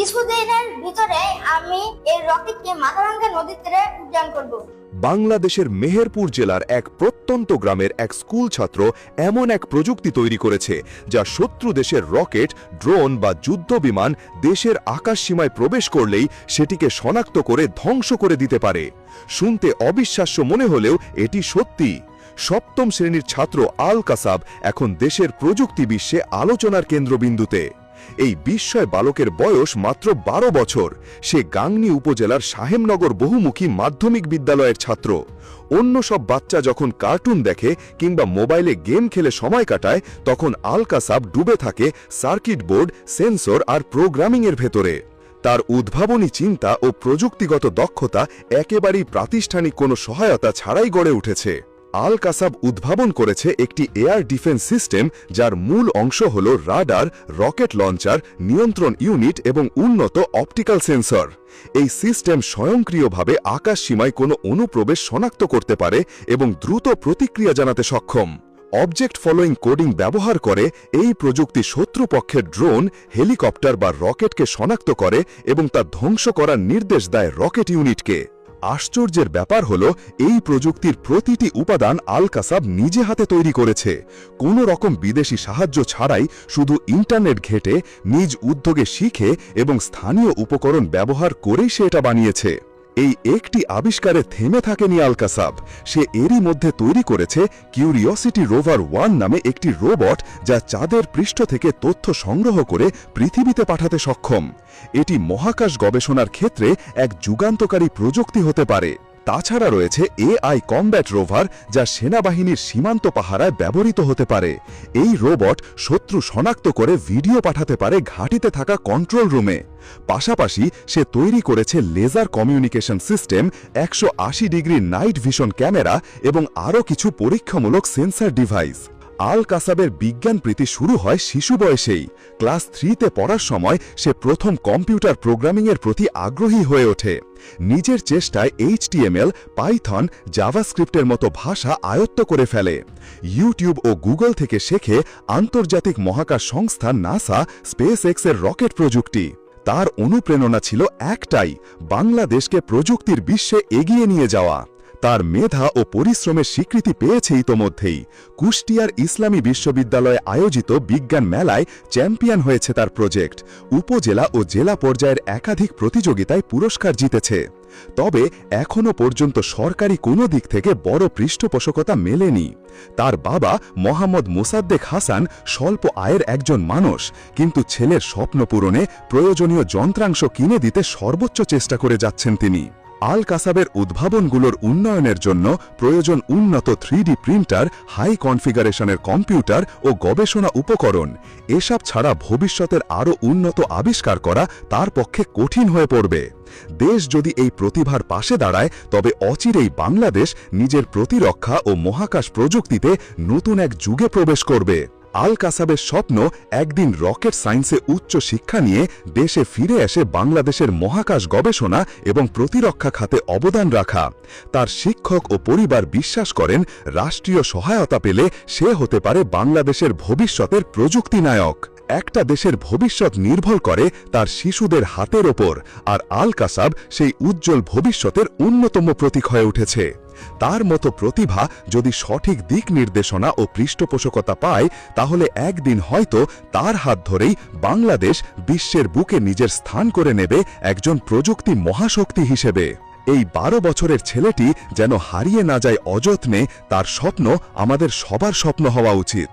কিছুদিনের ভিতরে আমি এই রকেটকে মাথাভাঙ্গা নদীর তীরে উড্ডয়ন করব। বাংলাদেশের মেহেরপুর জেলার এক প্রত্যন্ত গ্রামের এক স্কুল ছাত্র এমন এক প্রযুক্তি তৈরি করেছে যা শত্রু দেশের রকেট, ড্রোন বা যুদ্ধ বিমান দেশের আকাশসীমায় প্রবেশ করলেই সেটিকে শনাক্ত করে ধ্বংস করে দিতে পারে। শুনতে অবিশ্বাস্য মনে হলেও এটি সত্যি। সপ্তম শ্রেণীর ছাত্র আল কাসাব এখন দেশের প্রযুক্তি বিশ্বে আলোচনার কেন্দ্রবিন্দুতে। এই বিস্ময় বালকের বয়স মাত্র 12 বছর। সে গাংনী উপজেলার সাহেবনগর বহুমুখী মাধ্যমিক বিদ্যালয়ের ছাত্র। অন্য সব বাচ্চা যখন কার্টুন দেখে কিংবা মোবাইলে গেম খেলে সময় কাটায়, তখন আল কাসাব ডুবে থাকে সার্কিট বোর্ড, সেন্সর আর প্রোগ্রামিংয়ের ভেতরে। তার উদ্ভাবনী চিন্তা ও প্রযুক্তিগত দক্ষতা একেবারেই প্রাতিষ্ঠানিক কোনো সহায়তা ছাড়াই গড়ে উঠেছে। আল কাসাব উদ্ভাবন করেছে একটি এয়ার ডিফেন্স সিস্টেম, যার মূল অংশ হল রাডার, রকেট লঞ্চার, নিয়ন্ত্রণ ইউনিট এবং উন্নত অপটিক্যাল সেন্সর। এই সিস্টেম স্বয়ংক্রিয়ভাবে আকাশসীমায় কোনো অনুপ্রবেশ শনাক্ত করতে পারে এবং দ্রুত প্রতিক্রিয়া জানাতে সক্ষম। অবজেক্ট ফলোয়িং কোডিং ব্যবহার করে এই প্রযুক্তি শত্রুপক্ষের ড্রোন, হেলিকপ্টার বা রকেটকে শনাক্ত করে এবং তা ধ্বংস করার নির্দেশ দেয় রকেট ইউনিটকে। আশ্চর্যের ব্যাপার হল, এই প্রযুক্তির প্রতিটি উপাদান আল কাসাব নিজে হাতে তৈরি করেছে। কোনো রকম বিদেশি সাহায্য ছাড়াই শুধু ইন্টারনেট ঘেঁটে, নিজ উদ্যোগে শিখে এবং স্থানীয় উপকরণ ব্যবহার করেই সে এটা বানিয়েছে। এই একটি আবিষ্কারে থেমে থাকেনি আল কাসাব। সে এরই মধ্যে তৈরি করেছে কিউরিওসিটি রোভার 1 নামে একটি রোবট, যা চাঁদের পৃষ্ঠ থেকে তথ্য সংগ্রহ করে পৃথিবীতে পাঠাতে সক্ষম। এটি মহাকাশ গবেষণার ক্ষেত্রে এক যুগান্তকারী প্রযুক্তি হতে পারে। তাছাড়া রয়েছে AI কমব্যাট রোভার, যা সেনাবাহিনীর সীমান্ত পাহারায় ব্যবহৃত হতে পারে। এই রোবট শত্রু শনাক্ত করে ভিডিও পাঠাতে পারে ঘাঁটিতে থাকা কন্ট্রোল রুমে। পাশাপাশি সে তৈরি করেছে laser communication system, 180 degree night vision camera এবং আরও কিছু পরীক্ষামূলক সেন্সর ডিভাইস। আল কাসাবের বিজ্ঞান প্রীতি শুরু হয় শিশু বয়সেই। ক্লাস 3তে পড়ার সময় সে প্রথম কম্পিউটার প্রোগ্রামিংয়ের প্রতি আগ্রহী হয়ে ওঠে। নিজের চেষ্টায় HTML, পাইথন, জাভাস্ক্রিপ্টের মতো ভাষা আয়ত্ত করে ফেলে। ইউটিউব ও গুগল থেকে শেখে আন্তর্জাতিক মহাকাশ সংস্থা নাসা, স্পেসএক্সের রকেট প্রযুক্তি। তার অনুপ্রেরণা ছিল একটাই, বাংলাদেশকে প্রযুক্তির বিশ্বে এগিয়ে নিয়ে যাওয়া। তার মেধা ও পরিশ্রমের স্বীকৃতি পেয়েছে ইতোমধ্যেই। কুষ্টিয়ার ইসলামী বিশ্ববিদ্যালয়ে আয়োজিত বিজ্ঞান মেলায় চ্যাম্পিয়ন হয়েছে তার প্রজেক্ট। উপজেলা ও জেলা পর্যায়ের একাধিক প্রতিযোগিতায় পুরস্কার জিতেছে। তবে এখনও পর্যন্ত সরকারি কোনো দিক থেকে বড় পৃষ্ঠপোষকতা মেলেনি। তার বাবা মোহাম্মদ মোসাদ্দেক হাসান স্বল্প আয়ের একজন মানুষ, কিন্তু ছেলের স্বপ্ন পূরণে প্রয়োজনীয় যন্ত্রাংশ কিনে দিতে সর্বোচ্চ চেষ্টা করে যাচ্ছেন তিনি। আল কাসাবের উদ্ভাবনগুলোর উন্নয়নের জন্য প্রয়োজন উন্নত 3D প্রিন্টার, হাই কনফিগারেশনের কম্পিউটার ও গবেষণা উপকরণ। এসব ছাড়া ভবিষ্যতের আরও উন্নত আবিষ্কার করা তার পক্ষে কঠিন হয়ে পড়বে। দেশ যদি এই প্রতিভার পাশে দাঁড়ায়, তবে অচিরেই বাংলাদেশ নিজের প্রতিরক্ষা ও মহাকাশ প্রযুক্তিতে নতুন এক যুগে প্রবেশ করবে। আল কাসাবের স্বপ্ন একদিন রকেট সায়েন্সে উচ্চ শিক্ষা নিয়ে দেশে ফিরে এসে বাংলাদেশের মহাকাশ গবেষণা এবং প্রতিরক্ষা খাতে অবদান রাখা। তার শিক্ষক ও পরিবার বিশ্বাস করেন, রাষ্ট্রীয় সহায়তা পেলে সে হতে পারে বাংলাদেশের ভবিষ্যতের প্রযুক্তি নায়ক। একটা দেশের ভবিষ্যৎ নির্ভর করে তার শিশুদের হাতের ওপর, আর আল কাসাব সেই উজ্জ্বল ভবিষ্যতের অন্যতম প্রতীক হয়ে উঠেছে। তার মতো প্রতিভা যদি সঠিক দিক নির্দেশনা ও পৃষ্ঠপোষকতা পায়, তাহলে একদিন হয়তো তার হাত ধরেই বাংলাদেশ বিশ্বের বুকে নিজের স্থান করে নেবে একজন প্রযুক্তি মহাশক্তি হিসেবে। এই 12 বছরের ছেলেটি যেন হারিয়ে না যায় অযত্নে। তার স্বপ্ন আমাদের সবার স্বপ্ন হওয়া উচিত।